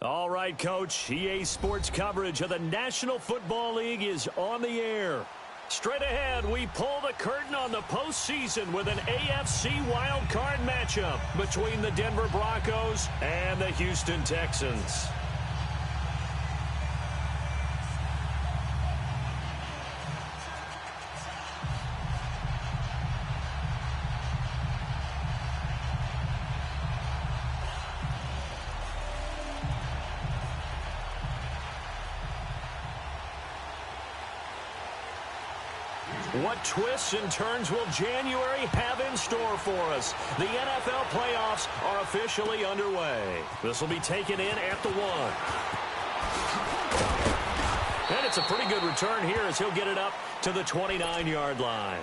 All right, Coach. EA Sports coverage of the National Football League is on the air. Straight ahead, we pull the curtain on the postseason with an AFC wildcard matchup between the Denver Broncos and the Houston Texans. What twists and turns will January have in store for us? The NFL playoffs are officially underway. This will be taken in at the 1. And it's a pretty good return here as he'll get it up to the 29-yard line.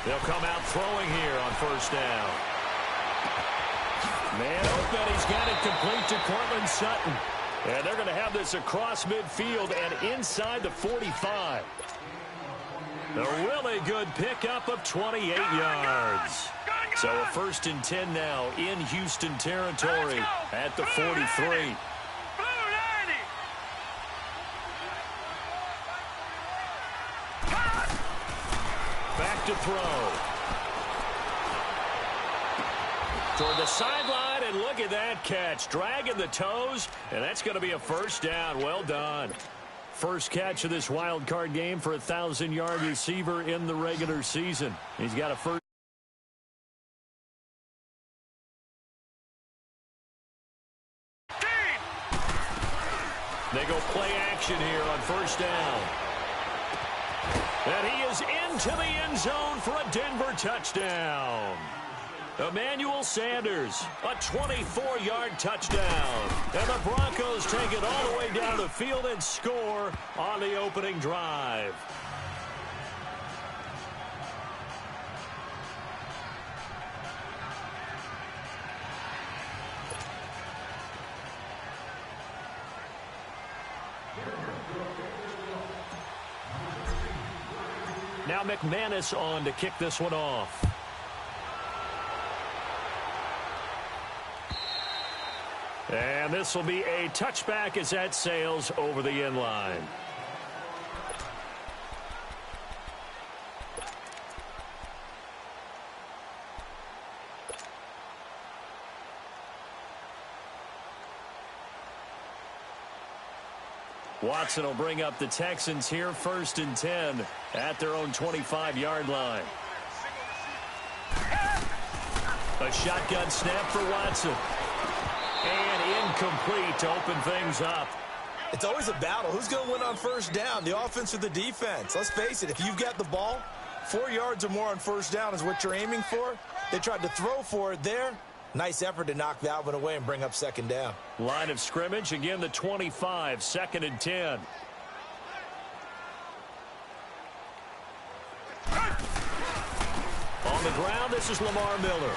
They'll come out throwing here on first down. Man open, he's got it complete to Cortland Sutton. And they're going to have this across midfield and inside the 45. A really good pickup of 28 yards. So a 1st and 10 now in Houston territory at the 43. Back to throw. Toward the sideline, and look at that catch. Dragging the toes, and that's going to be a first down. Well done. First catch of this wild card game for a 1,000-yard receiver in the regular season. He's got a first. They go play action here on first down. And he is into the end zone for a Denver touchdown. Emmanuel Sanders, a 24-yard touchdown. And the Broncos take it all the way down the field and score on the opening drive. Now McManus on to kick this one off. And this will be a touchback as that sails over the end line. Watson will bring up the Texans here, 1st and 10 at their own 25-yard line. A shotgun snap for Watson. And incomplete to open things up. It's always a battle. Who's going to win on first down, the offense or the defense? Let's face it, if you've got the ball, 4 yards or more on first down is what you're aiming for. They tried to throw for it there. Nice effort to knock that one away and bring up second down. Line of scrimmage, again the 25, 2nd and 10. On the ground, this is Lamar Miller.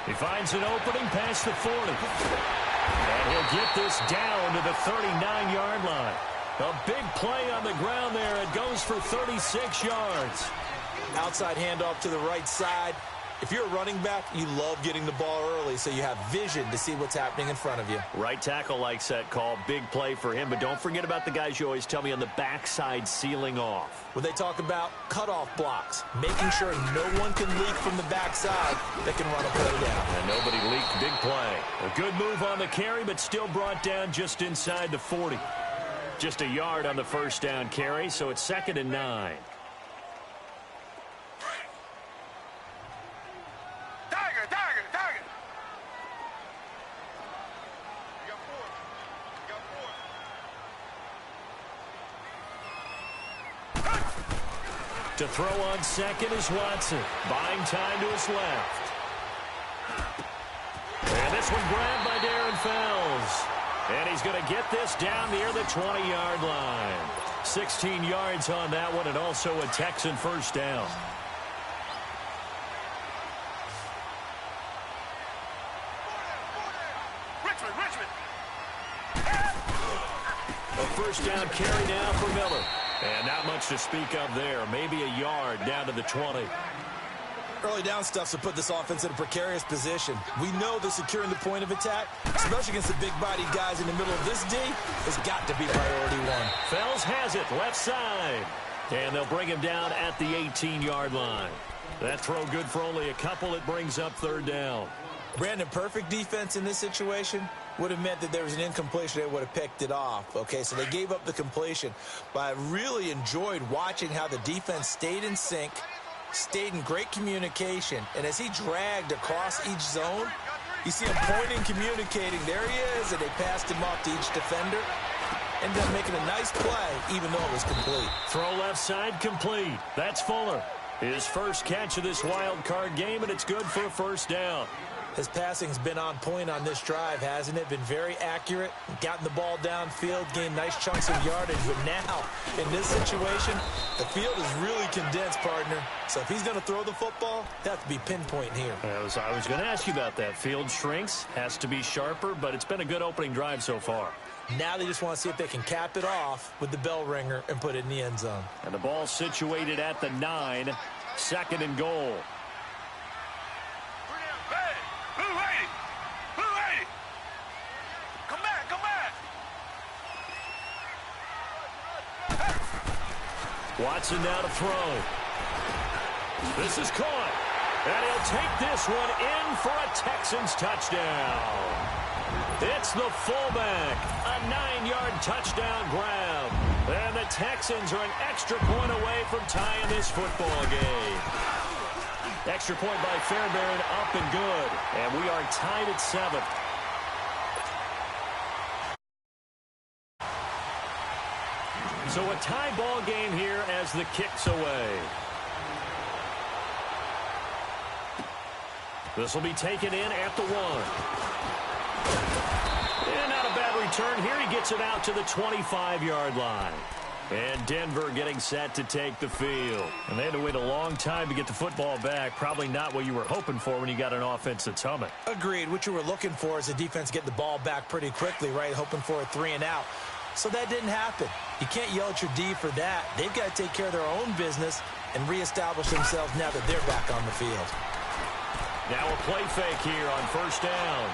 He finds an opening past the 40. And he'll get this down to the 39-yard line. A big play on the ground there. It goes for 36 yards. Outside handoff to the right side. If you're a running back, you love getting the ball early so you have vision to see what's happening in front of you. Right tackle likes that call. Big play for him. But don't forget about the guys you always tell me on the backside sealing off. When they talk about cutoff blocks, making sure no one can leak from the backside that can run a play down. And nobody leaked. Big play. A good move on the carry, but still brought down just inside the 40. Just a yard on the first down carry, so it's 2nd and 9. To throw on second is Watson. Buying time to his left. And this one grabbed by Darren Fells. And he's going to get this down near the 20-yard line. 16 yards on that one, and also a Texan first down. A first down carry now for Miller. And not much to speak of there. Maybe a yard down to the 20. Early down stuff to put this offense in a precarious position. We know that securing the point of attack, especially against the big-bodied guys in the middle of this D, has got to be priority one. Fells has it, left side. And they'll bring him down at the 18-yard line. That throw good for only a couple. It brings up third down. Brandon, perfect defense in this situation would have meant that there was an incompletion. They would have picked it off. Okay, so they gave up the completion. But I really enjoyed watching how the defense stayed in sync, stayed in great communication, and as he dragged across each zone, you see him pointing, communicating. There he is, and they passed him off to each defender. Ended up making a nice play, even though it was complete. Throw left side complete. That's Fuller. His first catch of this wild card game, and it's good for a first down. His passing's been on point on this drive, hasn't it? Been very accurate, gotten the ball downfield, gained nice chunks of yardage. But now, in this situation, the field is really condensed, partner. So if he's going to throw the football, that has to be pinpoint here. I was going to ask you about that. Field shrinks, has to be sharper, but it's been a good opening drive so far. Now they just want to see if they can cap it off with the bell ringer and put it in the end zone. And the ball situated at the 9, second and goal. Watson now to throw. This is caught. And he'll take this one in for a Texans touchdown. It's the fullback. A 9-yard touchdown grab. And the Texans are an extra point away from tying this football game. Extra point by Fairbairn, up and good. And we are tied at 7. So a tie ball game here as the kick's away. This will be taken in at the 1. And not a bad return here. He gets it out to the 25-yard line. And Denver getting set to take the field. And they had to wait a long time to get the football back. Probably not what you were hoping for when you got an offense that's humming. Agreed. What you were looking for is the defense get the ball back pretty quickly, right? Hoping for a 3 and out. So that didn't happen. You can't yell at your D for that. They've got to take care of their own business and reestablish themselves now that they're back on the field. Now a play fake here on first down.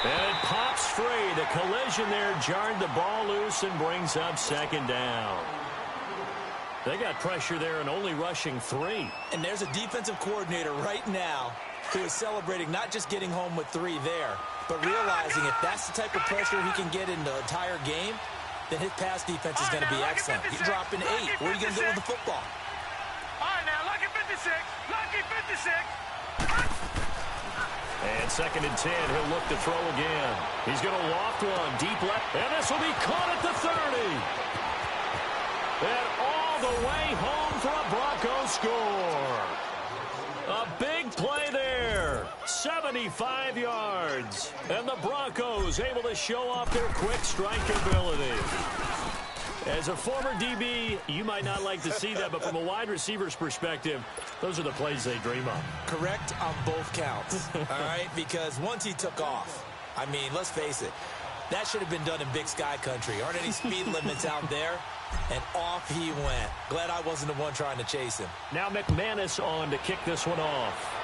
And it pops free. The collision there jarred the ball loose and brings up second down. They got pressure there and only rushing 3. And there's a defensive coordinator right now who is celebrating not just getting home with 3 there, but realizing if that's the type of pressure he can get in the entire game, then his pass defense is going to be excellent. You're dropping 8. Where are you going to go with the football? All right, now, lucky 56. Lucky 56. And second and 10, he'll look to throw again. He's going to loft one deep left, and this will be caught at the 30. And all the way home for a Broncos score. A big play there. 75 yards. And the Broncos able to show off their quick strike ability. As a former DB, you might not like to see that, but from a wide receiver's perspective, those are the plays they dream of. Correct on both counts, all right? Because once he took off, I mean, let's face it, that should have been done in Big Sky country. Aren't any speed limits out there? And off he went. Glad I wasn't the one trying to chase him. Now McManus on to kick this one off.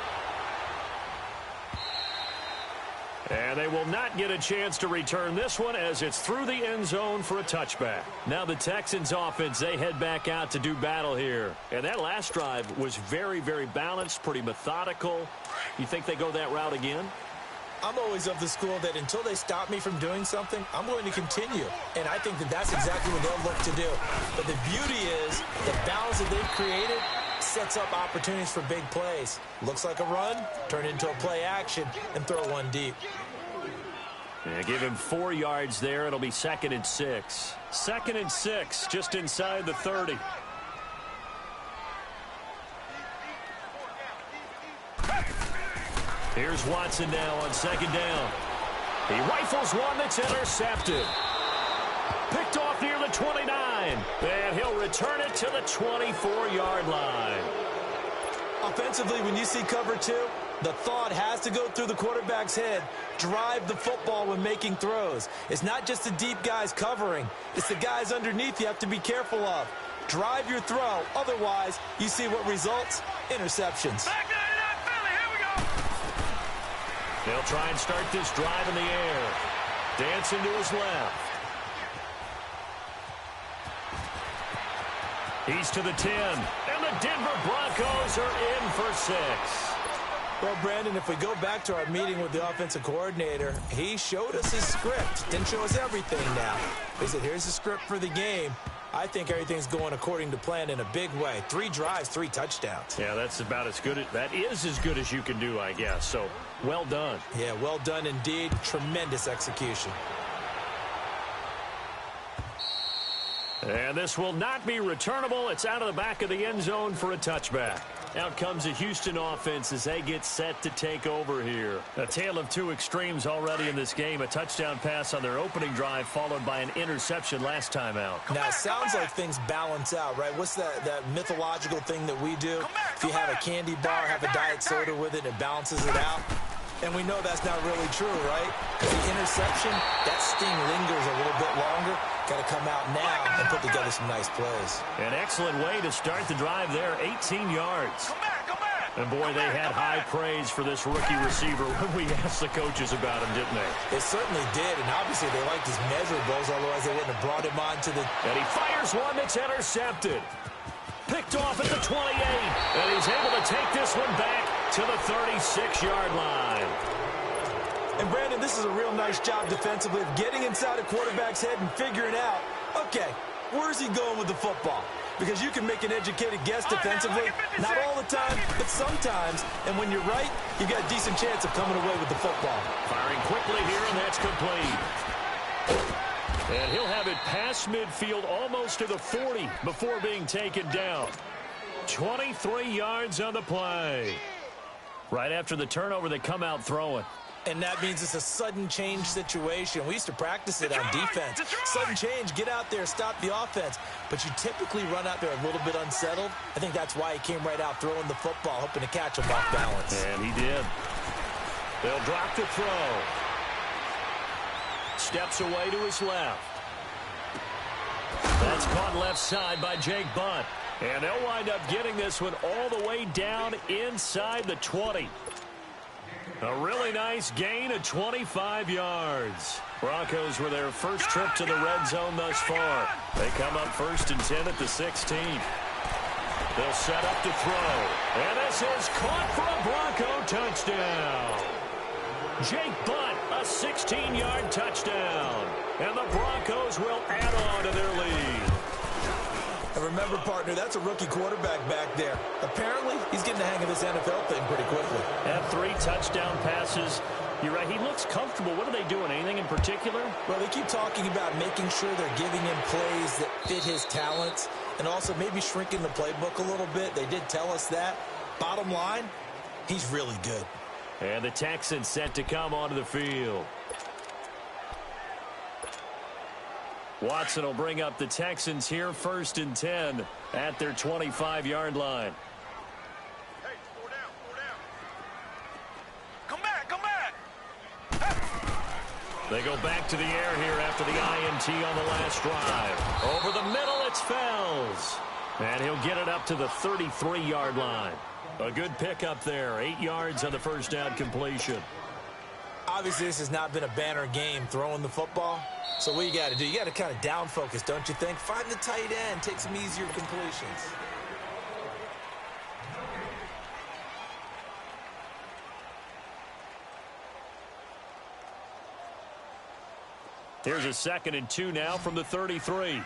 And they will not get a chance to return this one as it's through the end zone for a touchback. Now the Texans offense, they head back out to do battle here. And that last drive was very, very balanced, pretty methodical. You think they go that route again? I'm always of the school that until they stop me from doing something, I'm going to continue. And I think that that's exactly what they'll look to do. But the beauty is the balance that they've created sets up opportunities for big plays. Looks like a run, turn into a play action, and throw one deep. Yeah, give him 4 yards there. It'll be second and 6. Second and 6, just inside the 30. Here's Watson now on second down. He rifles one that's intercepted. Picked off near the 29. And he'll return it to the 24-yard line. Offensively, when you see cover two, the thought has to go through the quarterback's head. Drive the football when making throws. It's not just the deep guys covering. It's the guys underneath you have to be careful of. Drive your throw. Otherwise, you see what results? Interceptions. Back to Philly. Here we go. They'll try and start this drive in the air. Dancing to his left. He's to the 10. And the Denver Broncos are in for 6. Well, Brandon, if we go back to our meeting with the offensive coordinator, he showed us his script. Didn't show us everything now. He said, here's the script for the game. I think everything's going according to plan in a big way. 3 drives, 3 touchdowns. Yeah, that's about as good. That is as good as you can do, I guess. So, well done. Yeah, well done indeed. Tremendous execution. And this will not be returnable. It's out of the back of the end zone for a touchback. Out comes the Houston offense as they get set to take over here. A tale of two extremes already in this game. A touchdown pass on their opening drive followed by an interception last time out. Now, it sounds like things balance out, right? What's that mythological thing that we do? If you have a candy bar, have a diet soda with it, it balances it out. And we know that's not really true, right? Because the interception, that sting lingers a little bit longer. Got to come out now and put together some nice plays. An excellent way to start the drive there, 18 yards. And, boy, they had high praise for this rookie receiver when we asked the coaches about him, didn't they? They certainly did, and obviously they liked his measurables, otherwise they wouldn't have brought him on to the... And he fires one that's intercepted. Picked off at the 28, and he's able to take this one back to the 36-yard line. And, Brandon, this is a real nice job defensively of getting inside a quarterback's head and figuring out, okay, where's he going with the football? Because you can make an educated guess defensively, not all the time, but sometimes. And when you're right, you've got a decent chance of coming away with the football. Firing quickly here, and that's complete. And he'll have it past midfield almost to the 40 before being taken down. 23 yards on the play. Right after the turnover, they come out throwing. And that means it's a sudden change situation. We used to practice it on defense. Sudden change, get out there, stop the offense. But you typically run out there a little bit unsettled. I think that's why he came right out throwing the football, hoping to catch him off balance. And he did. They'll drop the throw. Steps away to his left. That's caught left side by Jake Bunt. And they'll wind up getting this one all the way down inside the 20. A really nice gain of 25 yards. Broncos were their first trip to the red zone thus far. They come up 1st and 10 at the 16. They'll set up to throw. And this is caught for a Bronco touchdown. Jake Bunt, a 16-yard touchdown. And the Broncos will add on to their lead. And remember, partner, that's a rookie quarterback back there. Apparently, he's getting the hang of this NFL thing pretty quickly. And 3 touchdown passes. You're right, he looks comfortable. What are they doing? Anything in particular? Well, they keep talking about making sure they're giving him plays that fit his talents and also maybe shrinking the playbook a little bit. They did tell us that. Bottom line, he's really good. And the Texans set to come onto the field. Watson will bring up the Texans here 1st and 10 at their 25-yard line. Hey, 4 down, 4 down. Come back. They go back to the air here after the INT on the last drive. Over the middle, it's Fells. And he'll get it up to the 33-yard line. A good pickup there. 8 yards on the first down completion. Obviously, this has not been a banner game throwing the football. So what you got to do, you got to kind of down focus, don't you think? Find the tight end, take some easier completions. Here's a 2nd and 2 now from the 33.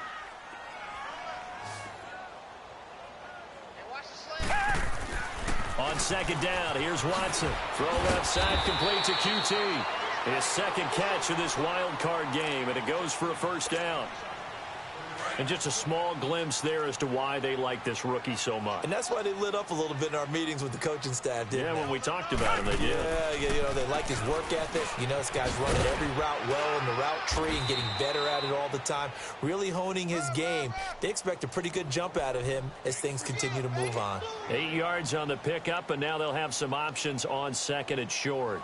On 2nd down, here's Watson. Throw left side, complete to QT. His 2nd catch of this wild card game, and it goes for a 1st down. And just a small glimpse there as to why they like this rookie so much. And that's why they lit up a little bit in our meetings with the coaching staff, didn't they? When we talked about him, they did. Yeah, they like his work ethic. This guy's running every route well in the route tree and getting better at it all the time, really honing his game. They expect a pretty good jump out of him as things continue to move on. 8 yards on the pickup, and now they'll have some options on second and short.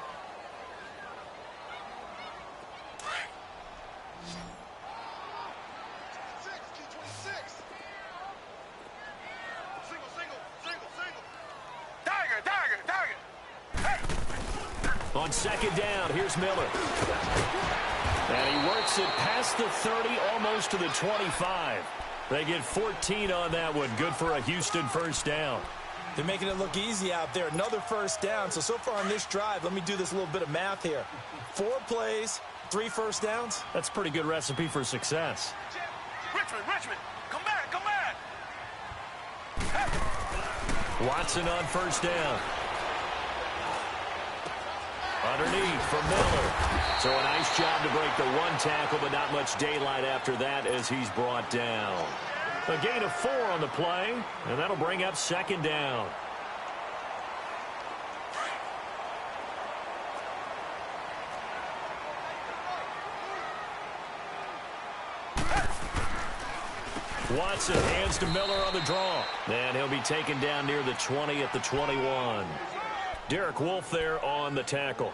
On second down, here's Miller. And he works it past the 30, almost to the 25. They get 14 on that one. Good for a Houston first down. They're making it look easy out there. Another first down. So far on this drive, let me do this little bit of math here. 4 plays, 3 first downs. That's a pretty good recipe for success. Richmond, come back. Watson on first down. Underneath from Miller. So a nice job to break the 1 tackle, but not much daylight after that as he's brought down. A gain of 4 on the play, and that'll bring up second down. Watson hands to Miller on the draw. And he'll be taken down near the 20 at the 21. Derek Wolfe there on the tackle.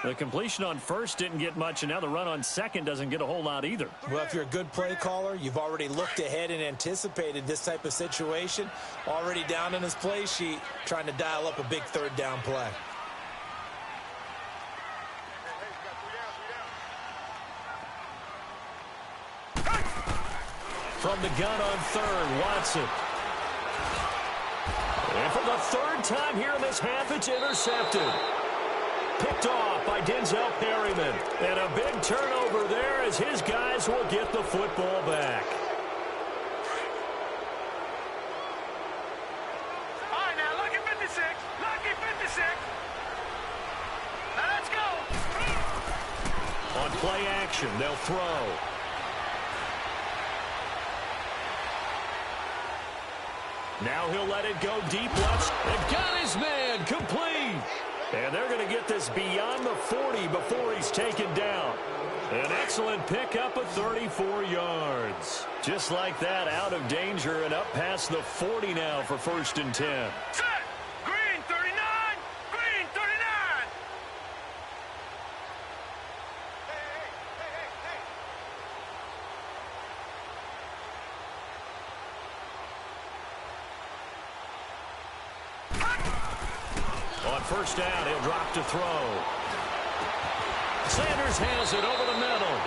The completion on first didn't get much, and now the run on second doesn't get a whole lot either. Well, if you're a good play caller, you've already looked ahead and anticipated this type of situation. Already down in his play sheet, trying to dial up a big third down play. From the gun on third, Watson. And for the 3rd time here in this half, it's intercepted. Picked off by Denzel Perryman. And a big turnover there as his guys will get the football back. All right, now, lucky 56. Now, let's go. On play action, they'll throw. Now he'll let it go deep left. And got his man complete. And they're going to get this beyond the 40 before he's taken down. An excellent pickup of 34 yards. Just like that, out of danger and up past the 40 now for 1st and 10. Set. Green 39. Green 39. On first down, he'll drop to throw. Sanders has it over the middle.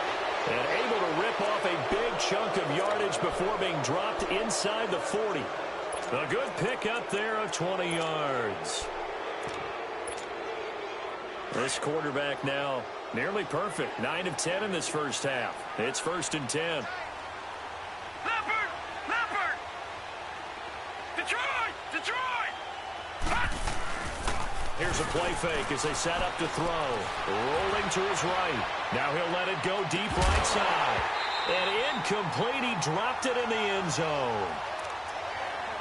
And able to rip off a big chunk of yardage before being dropped inside the 40. A good pickup there of 20 yards. This quarterback now nearly perfect. 9 of 10 in this first half. It's 1st and 10. Leopard. Detroit. Here's a play fake as they set up to throw. Rolling to his right. Now he'll let it go deep right side. And incomplete. He dropped it in the end zone.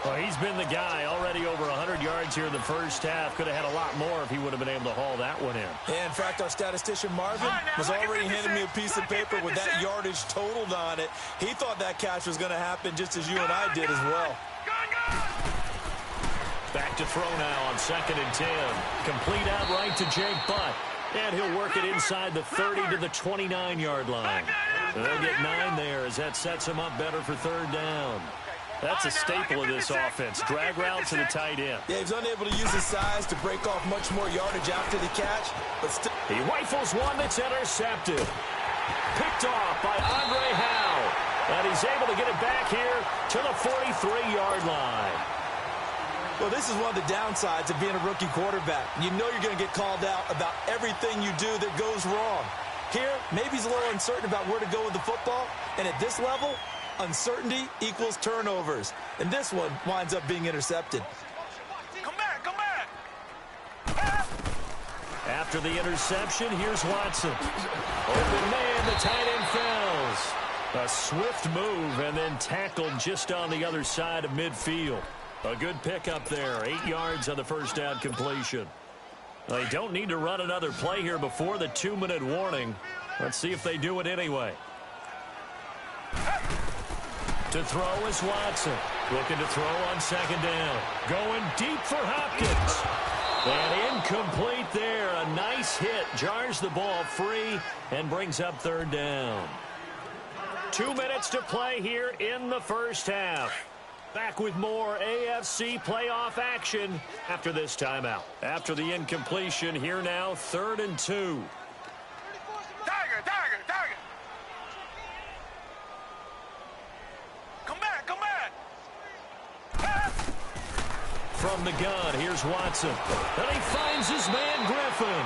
Well, he's been the guy already over 100 yards here in the first half. Could have had a lot more if he would have been able to haul that one in. Yeah, in fact, our statistician Marvin was already handing me a piece of paper with that yardage totaled on it. He thought that catch was going to happen just as you and I did as well. Back to throw now on 2nd and 10. Complete outright to Jake Butt. And he'll work it inside the 30 to the 29-yard line. They'll get 9 there as that sets him up better for 3rd down. That's a staple of this offense. Drag route to the tight end. Yeah, he's unable to use his size to break off much more yardage after the catch, but still. He rifles one that's intercepted. Picked off by Andre Howe. And he's able to get it back here to the 43-yard line. Well, this is one of the downsides of being a rookie quarterback. You know you're going to get called out about everything you do that goes wrong. Here, maybe he's a little uncertain about where to go with the football, and at this level, uncertainty equals turnovers. And this one winds up being intercepted. Come back. After the interception, here's Watson. Open man, the tight end falls. A swift move and then tackled just on the other side of midfield. A good pickup there. 8 yards on the first down completion. They don't need to run another play here before the 2-minute warning. Let's see if they do it anyway. To throw is Watson. Looking to throw on second down. Going deep for Hopkins. And incomplete there. A nice hit. Jars the ball free and brings up third down. 2 minutes to play here in the first half. Back with more AFC playoff action after this timeout. After the incompletion, here now, 3rd and 2. Tiger. Come back. From the gun, here's Watson. And he finds his man Griffin.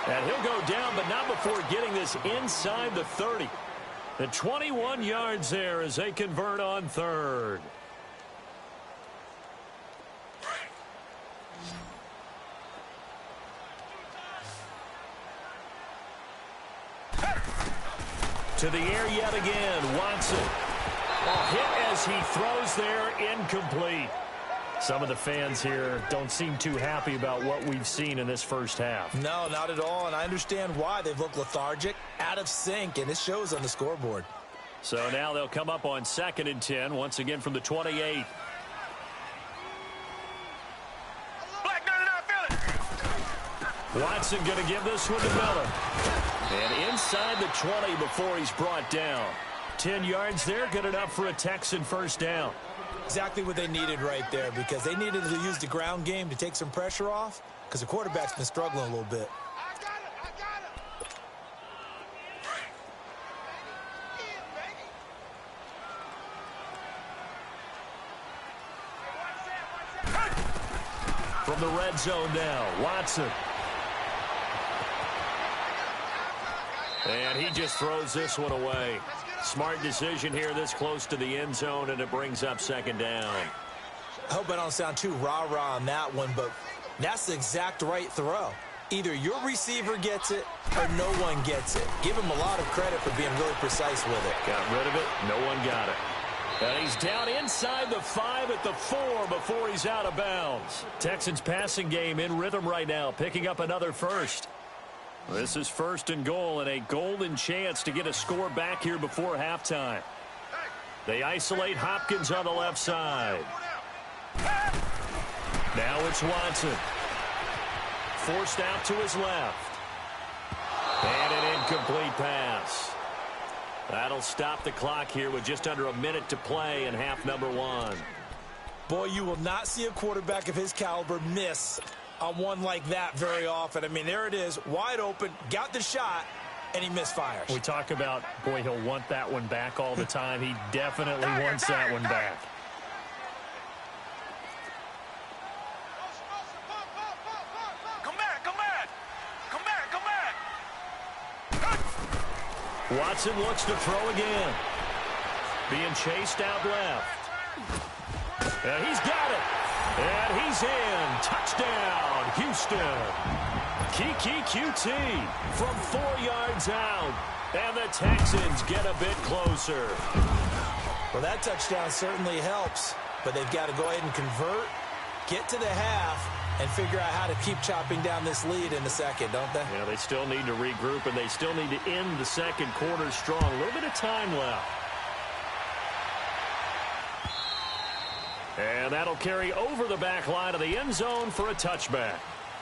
And he'll go down, but not before getting this inside the 30. The 21 yards there as they convert on 3rd. To the air yet again, Watson. A hit as he throws there, incomplete. Some of the fans here don't seem too happy about what we've seen in this first half. No, not at all, and I understand why. They've looked lethargic, out of sync, and it shows on the scoreboard. So now they'll come up on 2nd and 10, once again from the 28. Black 99, feel it. Watson going to give this one to Miller. And inside the 20 before he's brought down. 10 yards there, good enough for a Texan first down. Exactly what they needed right there, because they needed to use the ground game to take some pressure off, because the quarterback's been struggling a little bit. I got it. From the red zone now, Watson. And he just throws this one away. Smart decision here this close to the end zone, and it brings up 2nd down. I hope I don't sound too rah-rah on that one, but that's the exact right throw. Either your receiver gets it or no one gets it. Give him a lot of credit for being really precise with it. Got rid of it. No one got it. And he's down inside the 5 at the 4 before he's out of bounds. Texans passing game in rhythm right now, picking up another first. This is 1st and goal and a golden chance to get a score back here before halftime. They isolate Hopkins on the left side. Now it's Watson. Forced out to his left. And an incomplete pass. That'll stop the clock here with just under a minute to play in half number 1. Boy, you will not see a quarterback of his caliber miss on one like that very often. I mean, there it is, wide open, got the shot, and he misfires. We talk about, boy, he'll want that one back all the time. He definitely wants that one back. Come back. Watson looks to throw again. Being chased out left. And he's got it. And he's in. Touchdown, Houston. Kiki QT from 4 yards out. And the Texans get a bit closer. Well, that touchdown certainly helps, but they've got to go ahead and convert, get to the half, and figure out how to keep chopping down this lead in the second, don't they? Yeah, they still need to regroup, and they still need to end the second quarter strong. A little bit of time left. And that'll carry over the back line of the end zone for a touchback.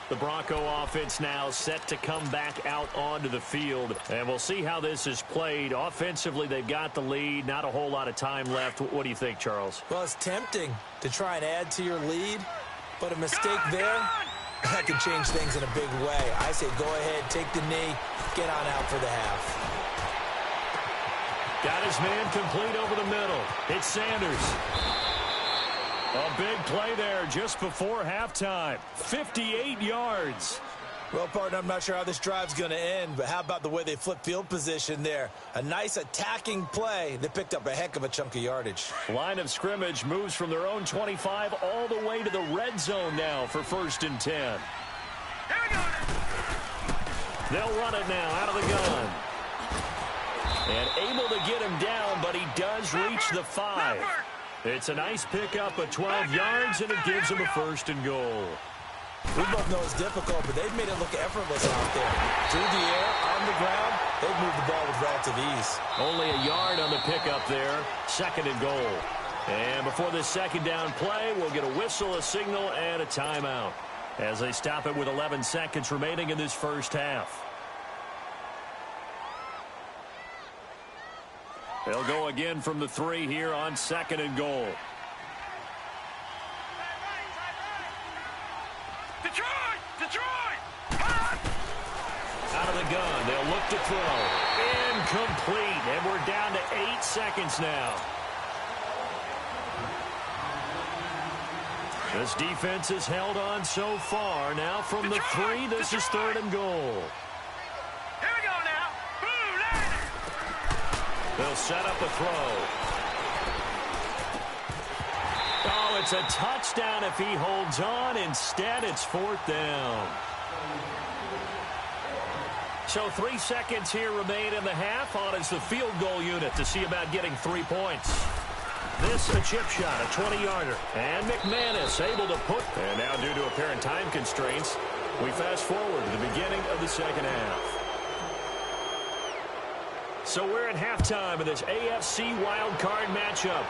The Bronco offense now set to come back out onto the field. And we'll see how this is played. Offensively, they've got the lead. Not a whole lot of time left. What do you think, Charles? Well, it's tempting to try and add to your lead, but a mistake there, that can change things in a big way. I say go ahead, take the knee, get on out for the half. Got his man complete over the middle. It's Sanders. A big play there just before halftime. 58 yards. Well, partner, I'm not sure how this drive's going to end, but how about the way they flip field position there? A nice attacking play that picked up a heck of a chunk of yardage. Line of scrimmage moves from their own 25 all the way to the red zone now for 1st and 10. Here we go. They'll run it now out of the gun. And able to get him down, but he does reach the 5. It's a nice pickup of 12 yards, and it gives him a 1st and goal. We both know it's difficult, but they've made it look effortless out there. Through the air, on the ground, they've moved the ball with relative ease. Only a yard on the pickup there. 2nd and goal. And before this 2nd down play, we'll get a whistle, a signal, and a timeout as they stop it with 11 seconds remaining in this first half. They'll go again from the 3 here on 2nd and goal. Out of the gun, they'll look to throw. Incomplete, and we're down to 8 seconds now. This defense has held on so far. Now from the 3, this is 3rd and goal. Here we go now. They'll set up a throw. Oh, it's a touchdown if he holds on. Instead, it's 4th down. So 3 seconds here remain in the half. On is the field goal unit to see about getting 3 points. This a chip shot, a 20-yarder. And McManus able to put. And now due to apparent time constraints, we fast forward to the beginning of the 2nd half. So we're at halftime in this AFC wildcard matchup.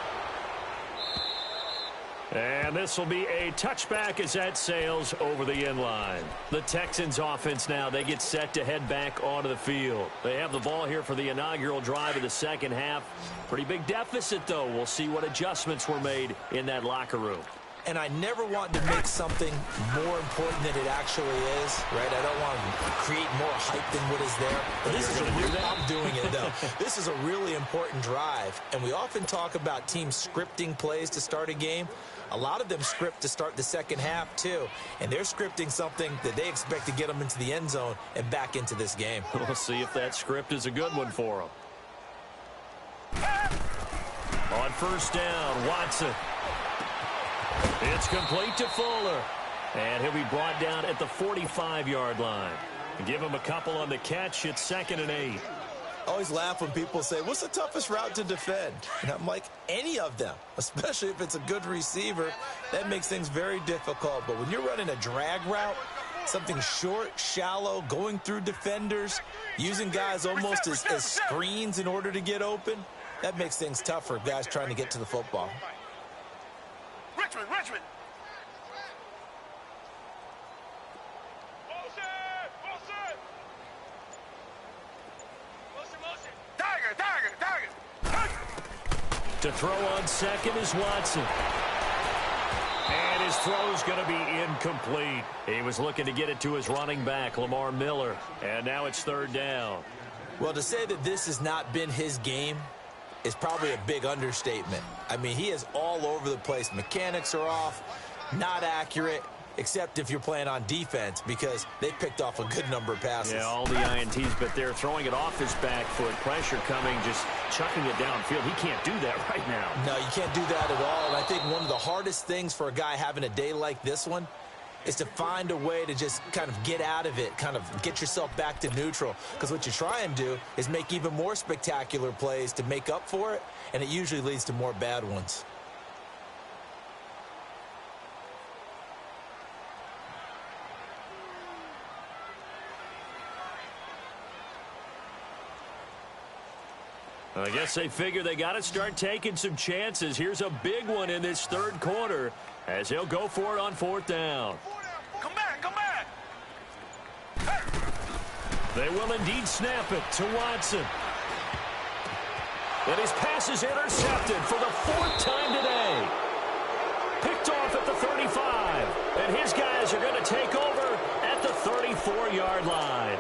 And this will be a touchback as that sails over the end line. The Texans offense now, they get set to head back onto the field. They have the ball here for the inaugural drive of the 2nd half. Pretty big deficit, though. We'll see what adjustments were made in that locker room. And I never want to make something more important than it actually is, right? I don't want to create more hype than what is there. But this is I'm doing it, though. This is a really important drive. And we often talk about teams scripting plays to start a game. A lot of them script to start the 2nd half, too. And they're scripting something that they expect to get them into the end zone and back into this game. We'll see if that script is a good one for them. On 1st down, Watson. It's complete to Fuller. And he'll be brought down at the 45-yard line. Give him a couple on the catch. It's 2nd and 8. I always laugh when people say, what's the toughest route to defend? And I'm like, any of them, especially if it's a good receiver. That makes things very difficult. But when you're running a drag route, something short, shallow, going through defenders, using guys almost as screens in order to get open, that makes things tough for guys trying to get to the football. Richmond. Tiger. To throw on 2nd is Watson. And his throw's going to be incomplete. He was looking to get it to his running back, Lamar Miller. And now it's 3rd down. Well, to say that this has not been his game is probably a big understatement. I mean, he is all over the place. Mechanics are off, not accurate, except if you're playing on defense, because they picked off a good number of passes. Yeah, all the INTs, but they're throwing it off his back foot. Pressure coming, just chucking it downfield. He can't do that right now. No, you can't do that at all. And I think one of the hardest things for a guy having a day like this one is to find a way to just kind of get out of it, kind of get yourself back to neutral. Because what you try and do is make even more spectacular plays to make up for it, and it usually leads to more bad ones. I guess they figure they got to start taking some chances. Here's a big one in this 3rd quarter as he'll go for it on 4th down. Come back. They will indeed snap it to Watson. And his pass is intercepted for the 4th time today. Picked off at the 35. And his guys are going to take over at the 34-yard line.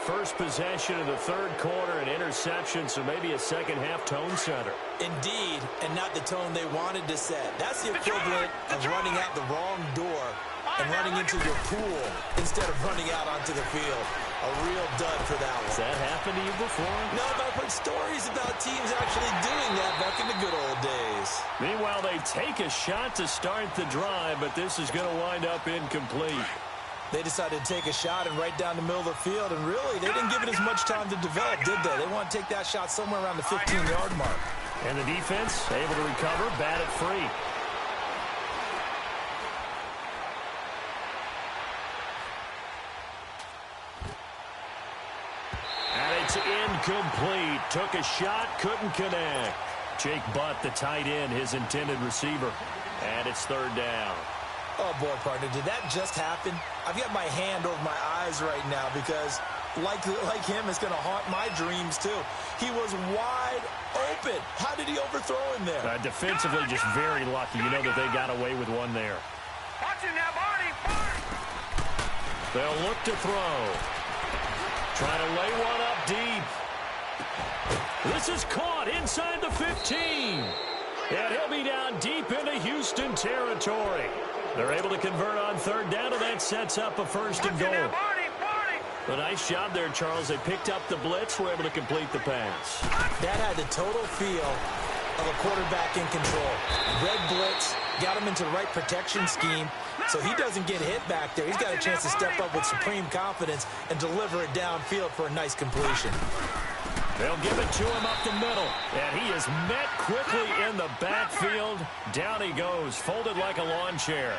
First possession of the 3rd quarter, an interception, so maybe a 2nd half tone setter. Indeed, and not the tone they wanted to set. That's the equivalent of running out the wrong door and running into your pool instead of running out onto the field. A real dud for that one. Has that happened to you before? No, but I've heard stories about teams actually doing that back in the good old days. Meanwhile, they take a shot to start the drive, but this is going to wind up incomplete. They decided to take a shot and right down the middle of the field, and really, they didn't give it as much time to develop, did they? They want to take that shot somewhere around the 15-yard mark. And the defense able to recover, bat it free. And it's incomplete. Took a shot, couldn't connect. Jake Butt, the tight end, his intended receiver. And it's third down. Oh, boy, partner, did that just happen? I've got my hand over my eyes right now because, like him, it's going to haunt my dreams, too. He was wide open. How did he overthrow him there? Defensively, just very lucky. You know that they got away with one there. Watch it now, Barney. They'll look to throw. Trying to lay one up deep. This is caught inside the 15. And he'll be down deep into Houston territory. They're able to convert on third down, and that sets up a first and goal. A nice job there, Charles. They picked up the blitz, were able to complete the pass. That had the total feel of a quarterback in control. Red blitz, got him into the right protection scheme, so he doesn't get hit back there. He's got a chance to step up with supreme confidence and deliver it downfield for a nice completion. They'll give it to him up the middle, and he is met quickly in the backfield. Down he goes, folded like a lawn chair.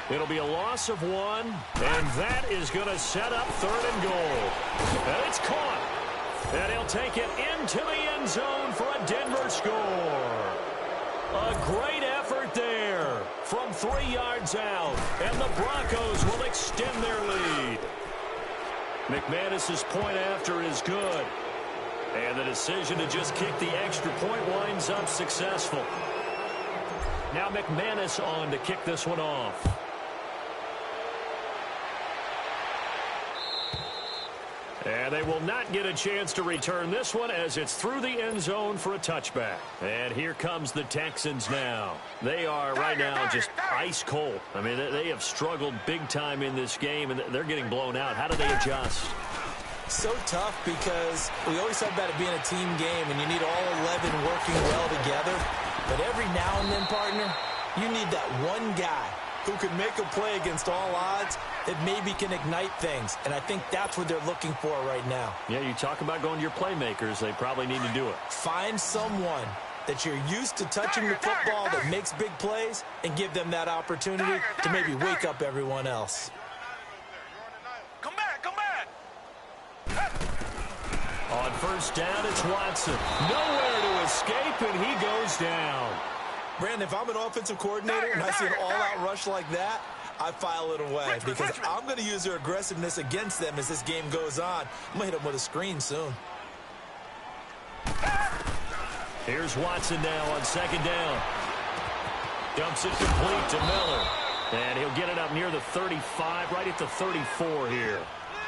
It'll be a loss of one, and that is going to set up third and goal. And it's caught, and he'll take it into the end zone for a Denver score. A great effort there from 3 yards out, and the Broncos will extend their lead. McManus's point after is good. And the decision to just kick the extra point winds up successful. Now McManus on to kick this one off. And they will not get a chance to return this one as it's through the end zone for a touchback. And here comes the Texans now. They are right now just ice cold. I mean, they have struggled big time in this game, and they're getting blown out. How do they adjust? So tough because we always talk about it being a team game and you need all 11 working well together. But every now and then, partner, you need that one guy who can make a play against all odds that maybe can ignite things. And I think that's what they're looking for right now. Yeah, you talk about going to your playmakers. They probably need to do it. Find someone that you're used to touching the football that makes big plays and give them that opportunity to maybe wake up everyone else. Come back, come back. On first down, it's Watson. Nowhere to escape, and he goes down. Brandon, if I'm an offensive coordinator and I see an all-out rush like that, I file it away because I'm going to use their aggressiveness against them as this game goes on. I'm going to hit them with a screen soon. Here's Watson now on second down. Dumps it complete to Miller. And he'll get it up near the 35, right at the 34 here.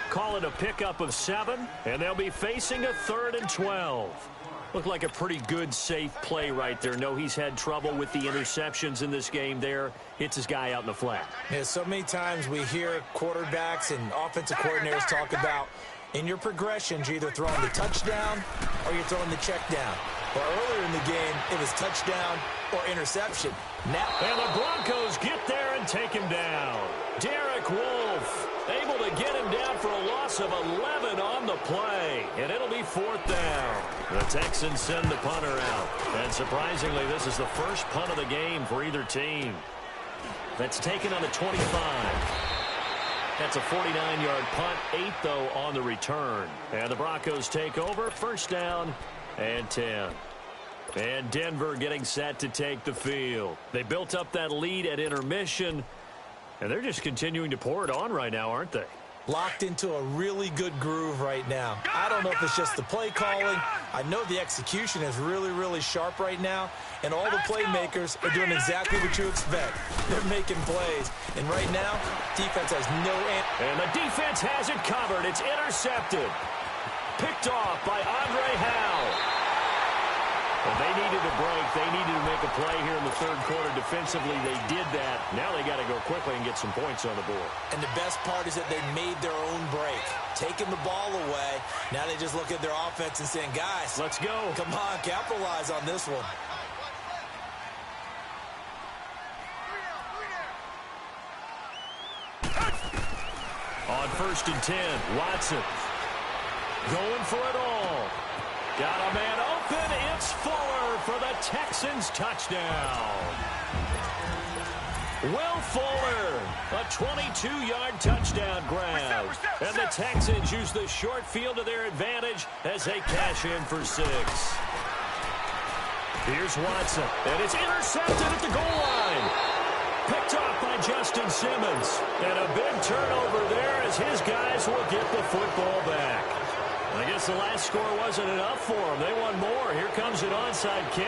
Call it a pickup of 7, and they'll be facing a 3rd and 12. Looked like a pretty good, safe play right there. No, he's had trouble with the interceptions in this game there. Hits his guy out in the flat. Yeah, so many times we hear quarterbacks and offensive coordinators talk about in your progressions, you're either throwing the touchdown or you're throwing the check down. Well, earlier in the game, it was touchdown or interception. Now, and the Broncos get there and take him down. Derek Wolfe able to get him down for a loss of 11 on the play. And it'll be 4th down. The Texans send the punter out. And surprisingly, this is the first punt of the game for either team. That's taken on the 25. That's a 49-yard punt. 8, though, on the return. And the Broncos take over. First down and 10. And Denver getting set to take the field. They built up that lead at intermission, and they're just continuing to pour it on right now, aren't they? Locked into a really good groove right now. I don't know if it's just the play calling. I know the execution is really, really sharp right now, and all the playmakers are doing exactly what you expect. They're making plays, and right now, defense has no answer. And the defense has it covered. It's intercepted. Picked off by Andre Howe. Well, they needed a break. They needed to make a play here in the third quarter. Defensively, they did that. Now they got to go quickly and get some points on the board. And the best part is that they made their own break. Taking the ball away. Now they just look at their offense and saying, guys, let's go. Come on, capitalize on this one. On 1st and 10, Watson going for it all. Got a man open. It's Fuller for the Texans touchdown. Will Fuller, a 22-yard touchdown grab. And the Texans use the short field to their advantage as they cash in for 6. Here's Watson, and it's intercepted at the goal line. Picked off by Justin Simmons. And a big turnover there as his guys will get the football back. I guess the last score wasn't enough for them. They want more. Here comes an onside kick.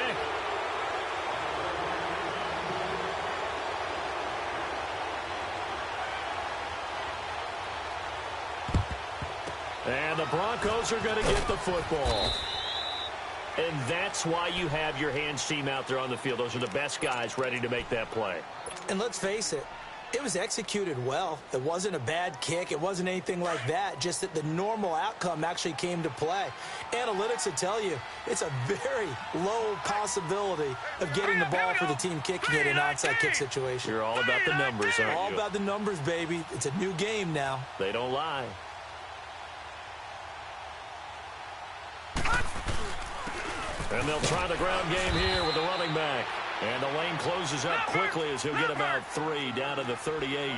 And the Broncos are going to get the football. And that's why you have your hands team out there on the field. Those are the best guys ready to make that play. And let's face it, it was executed well. It wasn't a bad kick. It wasn't anything like that. Just that the normal outcome actually came to play. Analytics will tell you it's a very low possibility of getting the ball for the team kicking it in an onside kick situation. You're all about the numbers, aren't you? All about the numbers, baby. It's a new game now. They don't lie. And they'll try the ground game here with the running back. And the lane closes up quickly as he'll get about 3 down to the 38.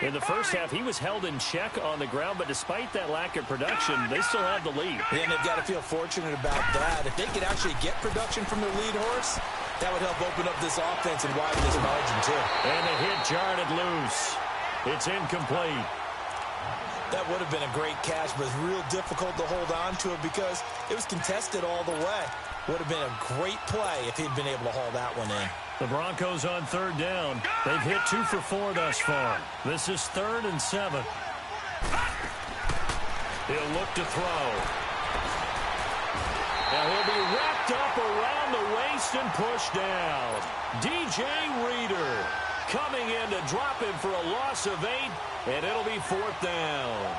In the first half, he was held in check on the ground, but despite that lack of production, they still have the lead. And they've got to feel fortunate about that. If they could actually get production from their lead horse, that would help open up this offense and widen this margin, too. And the hit jarred it loose. It's incomplete. That would have been a great catch, but it's real difficult to hold on to it because it was contested all the way. Would have been a great play if he'd been able to haul that one in. The Broncos on 3rd down. They've hit 2 for 4 thus far. This is 3rd and 7. He'll look to throw. Now he'll be wrapped up around the waist and pushed down. DJ Reader coming in to drop him for a loss of 8, and it'll be 4th down.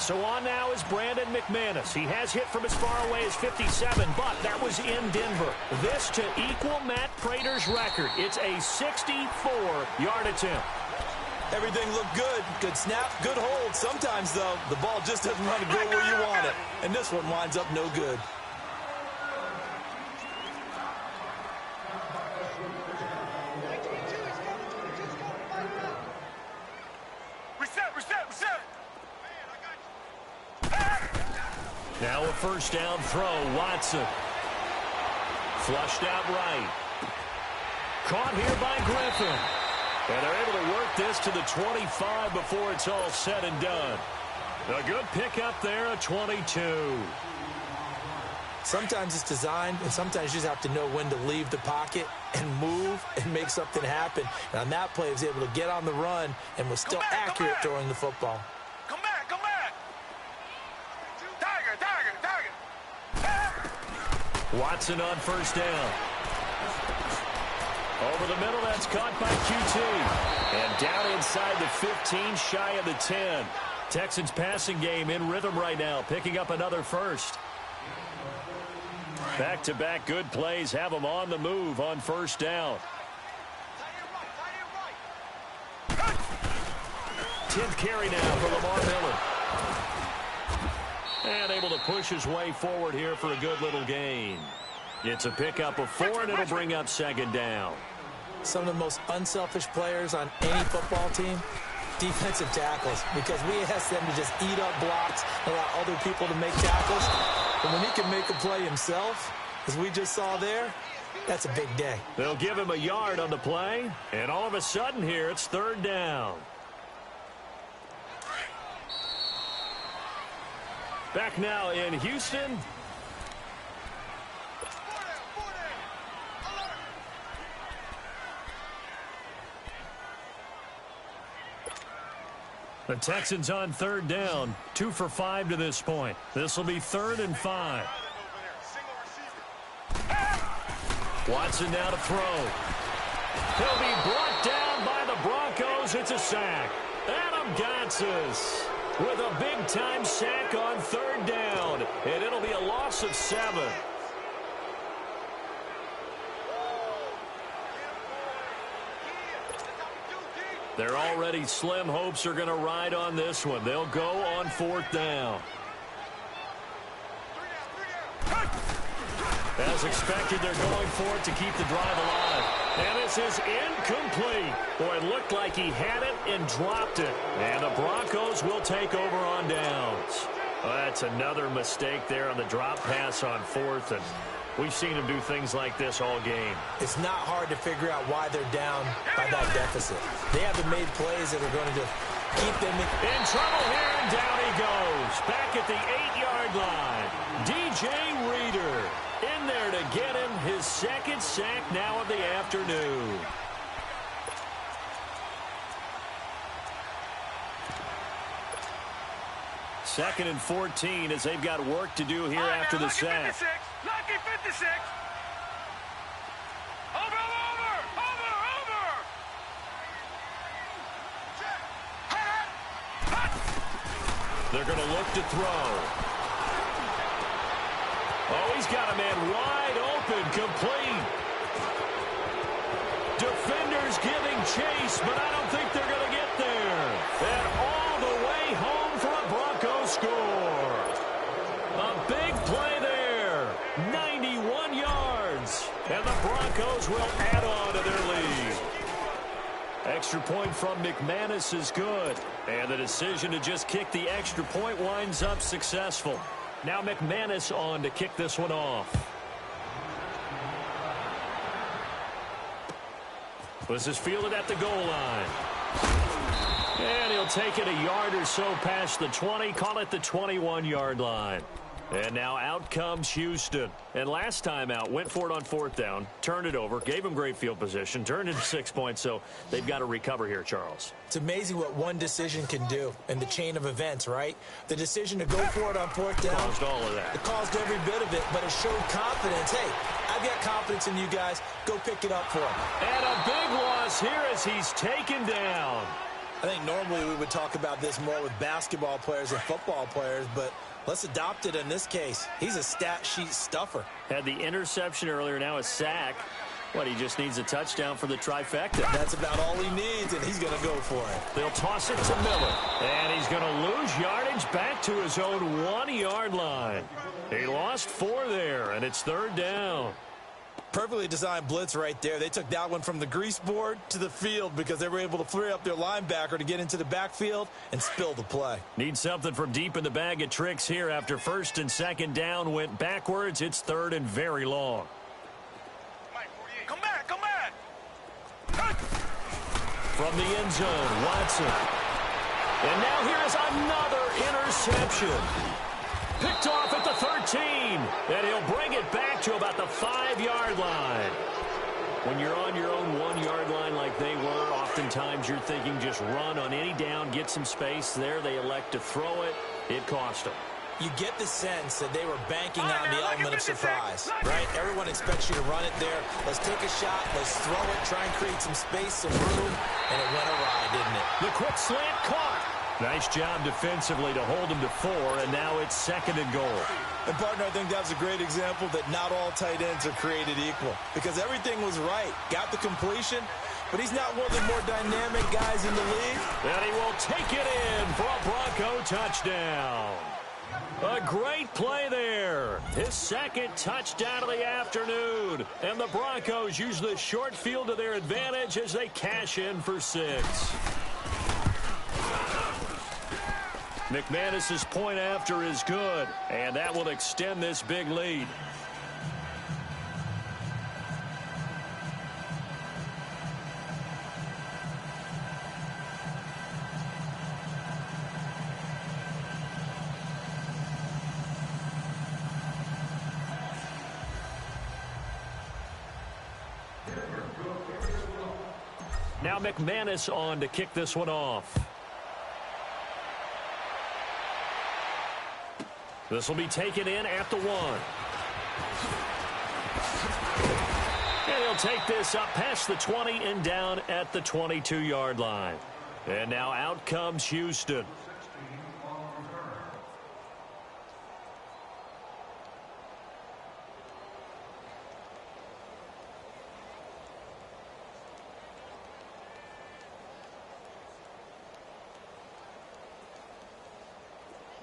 So on now is Brandon McManus. He has hit from as far away as 57, but that was in Denver. This to equal Matt Prater's record. It's a 64-yard attempt. Everything looked good. Good snap, good hold. Sometimes, though, the ball just doesn't run to go where you want it. And this one winds up no good. Now a 1st down throw, Watson. Flushed out right. Caught here by Griffin. And they're able to work this to the 25 before it's all said and done. A good pickup there, a 22. Sometimes it's designed, and sometimes you just have to know when to leave the pocket and move and make something happen. And on that play, he was able to get on the run and was still accurate throwing the football. Come back, come back. Tiger. Watson on 1st down. Over the middle, that's caught by QT. And down inside the 15, shy of the 10. Texans passing game in rhythm right now, picking up another 1st. Back-to-back good plays have them on the move on 1st down. 10th carry now for Lamar Miller. And able to push his way forward here for a good little gain. It's a pickup of 4, and it'll bring up 2nd down. Some of the most unselfish players on any football team, defensive tackles, because we ask them to just eat up blocks, allow other people to make tackles. But when he can make a play himself, as we just saw there, that's a big day. They'll give him a yard on the play, and all of a sudden here, it's 3rd down. Back now in Houston. The Texans on 3rd down, 2 for 5 to this point. This will be 3rd and 5. Watson now to throw. He'll be brought down by the Broncos. It's a sack. Adam Gotsis with a big-time sack on 3rd down, and it'll be a loss of 7. Their already slim hopes are going to ride on this one. They'll go on 4th down. As expected, they're going for it to keep the drive alive. And this is incomplete. Boy, it looked like he had it and dropped it. And the Broncos will take over on downs. Well, that's another mistake there on the drop pass on 4th. And we've seen him do things like this all game. It's not hard to figure out why they're down by that deficit. They haven't made plays that are going to keep them in trouble here, and down he goes. Back at the 8-yard line. DJ Reader in there to get him his 2nd sack now of the afternoon. Second and 14 as they've got work to do here after the sack. Lucky 56. Over. They're going to look to throw. Oh, he's got a man wide open, complete. Defenders giving chase, but I don't think they're going to get there. And all the way home for a Broncos score. A big play there. 91 yards. And the Broncos will add on to their lead. Extra point from McManus is good. And the decision to just kick the extra point winds up successful. Now McManus on to kick this one off. This is fielded at the goal line. And he'll take it a yard or so past the 20, call it the 21-yard line. And now out comes Houston. And last time out, went for it on 4th down, turned it over, gave him great field position, turned into 6 points, so they've got to recover here, Charles. It's amazing what one decision can do in the chain of events, right? The decision to go for it on 4th down. Caused all of that. It caused every bit of it, but it showed confidence. Hey, I've got confidence in you guys. Go pick it up for him. And a big loss here as he's taken down. I think normally we would talk about this more with basketball players and football players, but let's adopt it in this case. He's a stat sheet stuffer. Had the interception earlier, now a sack. What, he just needs a touchdown for the trifecta. That's about all he needs, and he's going to go for it. They'll toss it to Miller. And he's going to lose yardage back to his own 1-yard line. He lost 4 there, and it's 3rd down. Perfectly designed blitz right there. They took that one from the grease board to the field because they were able to free up their linebacker to get into the backfield and spill the play. Need something from deep in the bag of tricks here after 1st and 2nd down went backwards. It's 3rd and very long. Come back. From the end zone, Watson. And now here's another interception. Picked off at the 13, and he'll bring it back to about the 5-yard line. When you're on your own 1-yard line like they were, oftentimes you're thinking just run on any down, get some space. There they elect to throw it. It cost them. You get the sense that they were banking on the element of surprise, right? Everyone expects you to run it there. Let's take a shot. Let's throw it, try and create some space, some room, and it went awry, didn't it? The quick slant caught. Nice job defensively to hold him to 4, and now it's 2nd and goal. And, partner, I think that's a great example that not all tight ends are created equal because everything was right. Got the completion, but he's not one of the more dynamic guys in the league. And he will take it in for a Bronco touchdown. A great play there. His 2nd touchdown of the afternoon. And the Broncos use the short field to their advantage as they cash in for 6. McManus's point after is good, and that will extend this big lead. Now McManus on to kick this one off. This will be taken in at the 1. And he'll take this up past the 20 and down at the 22-yard line. And now out comes Houston.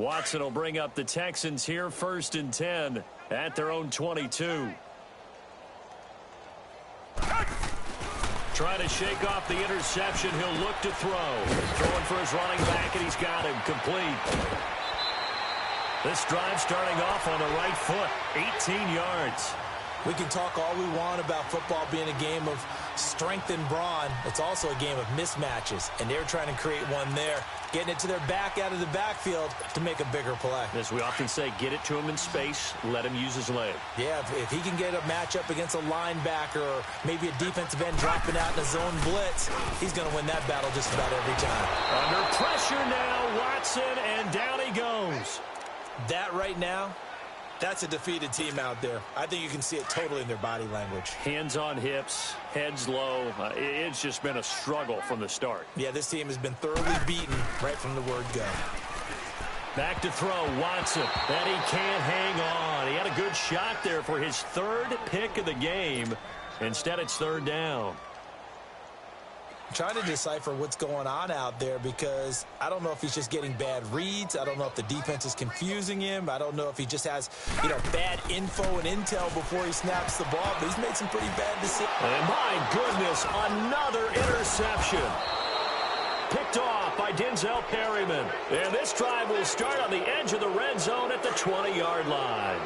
Watson will bring up the Texans here 1st and 10 at their own 22. Trying to shake off the interception. He'll look to throw. Throwing for his running back, and he's got him complete. This drive starting off on the right foot. 18 yards. We can talk all we want about football being a game of strength and brawn. It's also a game of mismatches, and they're trying to create one there, getting it to their back out of the backfield to make a bigger play. As we often say, get it to him in space, let him use his leg. Yeah, if he can get a matchup against a linebacker or maybe a defensive end dropping out in a zone blitz, he's going to win that battle just about every time. Under pressure now, Watson, and down he goes. That right now, that's a defeated team out there. I think you can see it totally in their body language. Hands on hips, heads low. It's just been a struggle from the start. Yeah, this team has been thoroughly beaten right from the word go. Back to throw, Watson. And he can't hang on. He had a good shot there for his 3rd pick of the game. Instead, it's 3rd down. Trying to decipher what's going on out there because I don't know if he's just getting bad reads. I don't know if the defense is confusing him. I don't know if he just has, bad info and intel before he snaps the ball, but he's made some pretty bad decisions. And my goodness, another interception. Picked off by Denzel Perryman. And this drive will start on the edge of the red zone at the 20-yard line.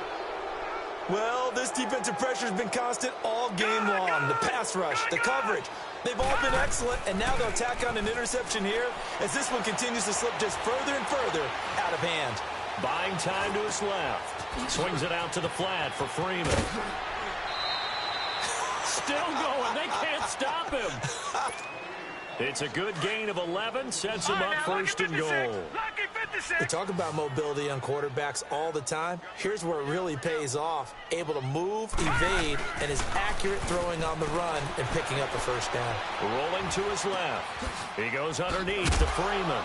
Well, this defensive pressure has been constant all game long. The pass rush, the coverage, they've all been excellent, and now they'll tack on an interception here as this one continues to slip just further and further out of hand. Buying time to his left. Swings it out to the flat for Freeman. Still going. They can't stop him. It's a good gain of 11. Sets him up 1st and goal. We talk about mobility on quarterbacks all the time. Here's where it really pays off. Able to move, evade, and is accurate throwing on the run and picking up a 1st down. Rolling to his left. He goes underneath to Freeman.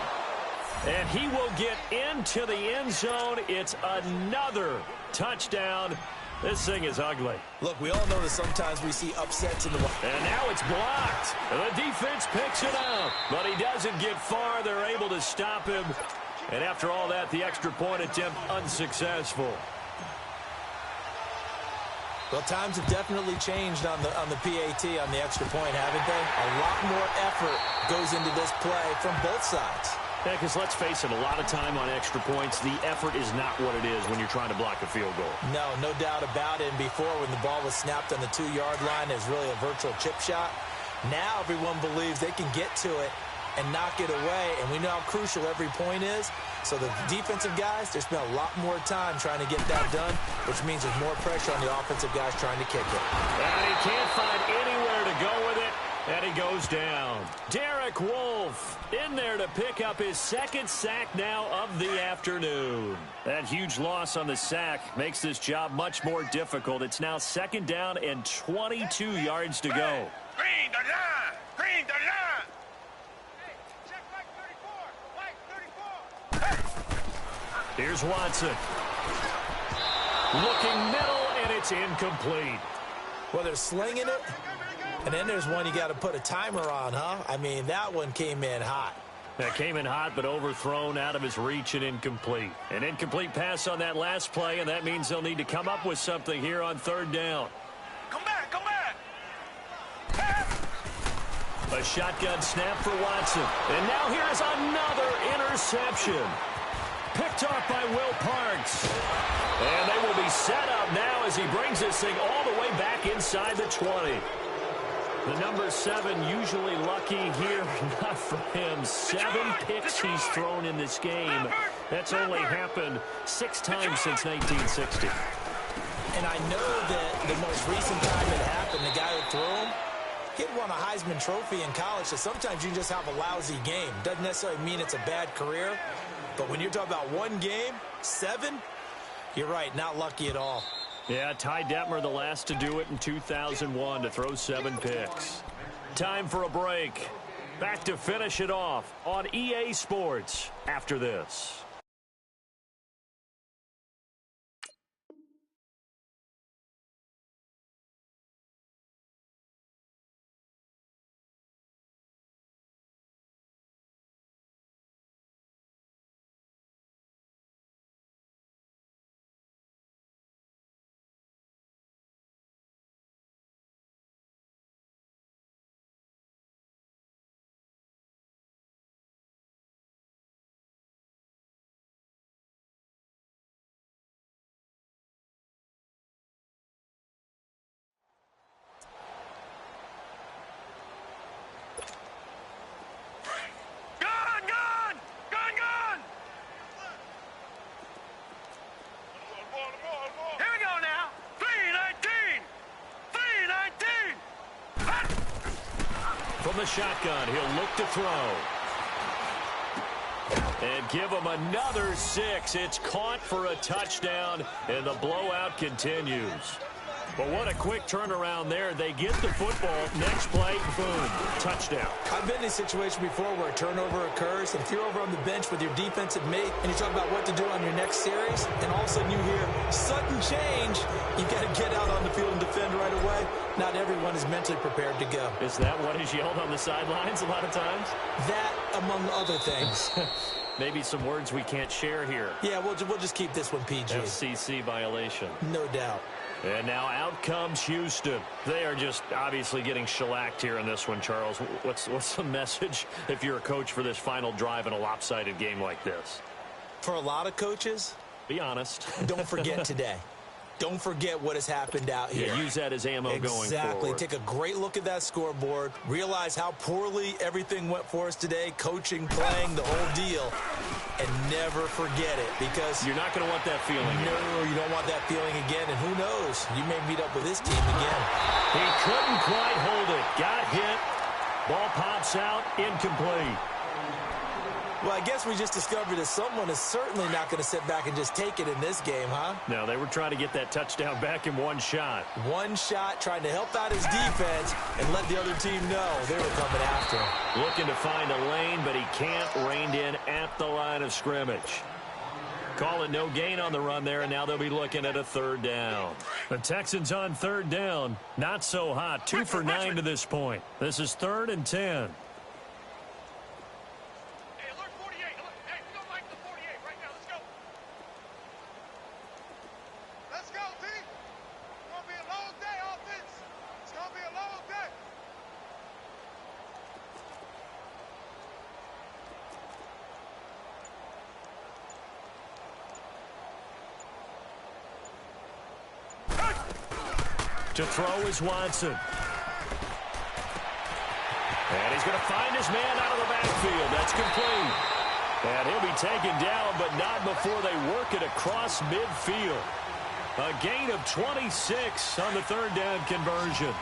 And he will get into the end zone. It's another touchdown. This thing is ugly. Look, we all know that sometimes we see upsets in the... And now it's blocked. The defense picks it up, but he doesn't get far. They're able to stop him. And after all that, the extra point attempt unsuccessful. Well, times have definitely changed on the PAT, on the extra point, haven't they? A lot more effort goes into this play from both sides. Yeah, because let's face it, a lot of time on extra points, the effort is not what it is when you're trying to block a field goal. No doubt about it. And before, when the ball was snapped on the 2-yard line, it was really a virtual chip shot. Now everyone believes they can get to it and knock it away, and we know how crucial every point is. So the defensive guys, they spend a lot more time trying to get that done, which means there's more pressure on the offensive guys trying to kick it. And he can't find anywhere to go with it. And he goes down. Derek Wolfe in there to pick up his 2nd sack now of the afternoon. That huge loss on the sack makes this job much more difficult. It's now 2nd down and 22 yards to go. Green the line! Green the line! Hey, check Mike 34! Mike 34! Here's Watson. Looking middle, and it's incomplete. Well, they're slinging it. And then there's one you got to put a timer on, huh? I mean, that one came in hot. That came in hot, but overthrown, out of his reach, and incomplete. An incomplete pass on that last play, and that means they'll need to come up with something here on 3rd down. Come back, come back! A shotgun snap for Watson. And now here's another interception. Picked off by Will Parks. And they will be set up now as he brings this thing all the way back inside the 20. The number 7 usually lucky here. Not for him. 7 picks he's thrown in this game. That's only happened 6 times since 1960. And I know that the most recent time it happened, the guy who threw him, he had won a Heisman Trophy in college, so sometimes you just have a lousy game. Doesn't necessarily mean it's a bad career, but when you're talking about one game, 7, you're right, not lucky at all. Yeah, Ty Detmer, the last to do it in 2001, to throw 7 picks. Time for a break. Back to finish it off on EA Sports after this. from the shotgun. He'll look to throw. And give him another 6. It's caught for a touchdown, and the blowout continues. But what a quick turnaround there. They get the football. Next play, boom, touchdown. I've been in a situation before where a turnover occurs, and if you're over on the bench with your defensive mate and you talk about what to do on your next series, and all of a sudden you hear sudden change, you've got to get out on the field and defend right away. Not everyone is mentally prepared to go. Is that what is yelled on the sidelines a lot of times? That, among other things. Maybe some words we can't share here. Yeah, we'll just keep this one PG. FCC violation. No doubt. And now out comes Houston. They are just obviously getting shellacked here in this one, Charles. What's the message if you're a coach for this final drive in a lopsided game like this? For a lot of coaches, be honest. Don't forget today. Don't forget what has happened out here. Yeah, use that as ammo going forward. Exactly. Take a great look at that scoreboard. Realize how poorly everything went for us today. Coaching, playing, the whole deal. And never forget it, because you're not going to want that feeling again. No, you don't want that feeling again. And who knows? You may meet up with this team again. He couldn't quite hold it. Got hit. Ball pops out. Incomplete. Well, I guess we just discovered that someone is certainly not going to sit back and just take it in this game, huh? No, they were trying to get that touchdown back in one shot. One shot, trying to help out his defense and let the other team know they were coming after him. Looking to find a lane, but he can't. Reined in at the line of scrimmage. Call it no gain on the run there, and now they'll be looking at a third down. The Texans on third down. Not so hot. 2 for 9 to this point. This is 3rd and 10. To throw is Watson. And he's going to find his man out of the backfield. That's complete. And he'll be taken down, but not before they work it across midfield. A gain of 26 on the third down conversion.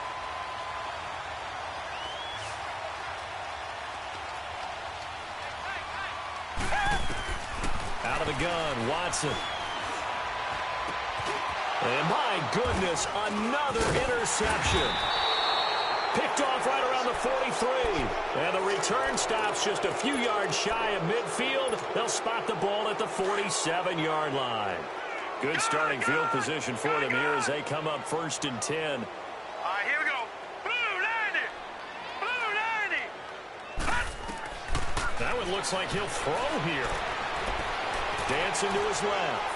Out of the gun, Watson. And my goodness, another interception. Picked off right around the 43. And the return stops just a few yards shy of midfield. They'll spot the ball at the 47-yard line. Good starting field position for them here as they come up 1st and 10. All right, here we go. Blue 90. Blue 90. That one looks like he'll throw here. Dancing to his left.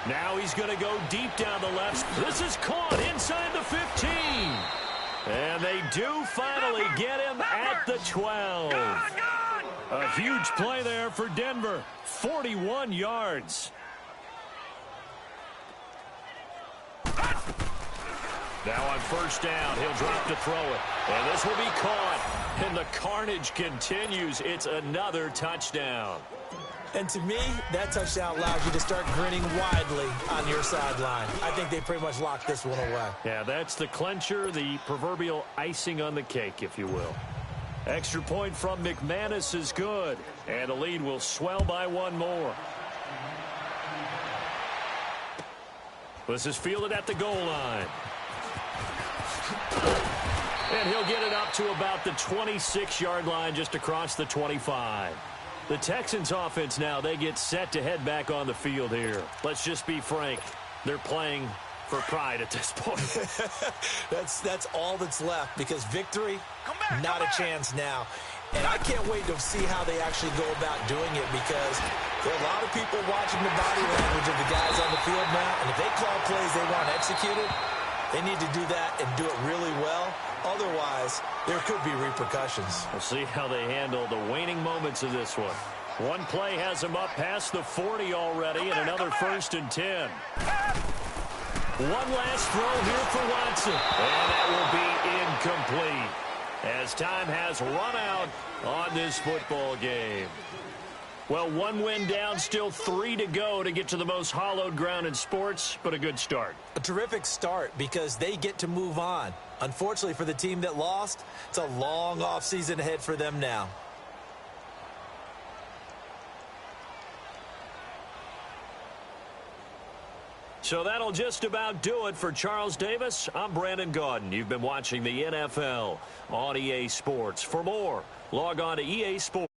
Now he's going to go deep down the left. This is caught inside the 15. And they do finally get him at the 12. A huge play there for Denver. 41 yards. Now on 1st down, he'll drop to throw it. And this will be caught. And the carnage continues. It's another touchdown. And to me, that touchdown allows you to start grinning widely on your sideline. I think they pretty much locked this one away. Yeah, that's the clincher, the proverbial icing on the cake, if you will. Extra point from McManus is good. And the lead will swell by one more. This is fielded at the goal line. And he'll get it up to about the 26-yard line, just across the 25. The Texans offense now, they get set to head back on the field here. Let's just be frank. They're playing for pride at this point. That's all that's left, because victory, not a chance now. And I can't wait to see how they actually go about doing it, because there are a lot of people watching the body language of the guys on the field now. And if they call plays they want executed, they need to do that and do it really well. Otherwise, there could be repercussions. We'll see how they handle the waning moments of this one. One play has them up past the 40 already, and another 1st and 10. One last throw here for Watson. And that will be incomplete, as time has run out on this football game. Well, one win down, still 3 to go to get to the most hallowed ground in sports, but a good start. A terrific start because they get to move on. Unfortunately for the team that lost, it's a long offseason ahead for them now. So that'll just about do it for Charles Davis. I'm Brandon Gaudin. You've been watching the NFL on EA Sports. For more, log on to EA Sports.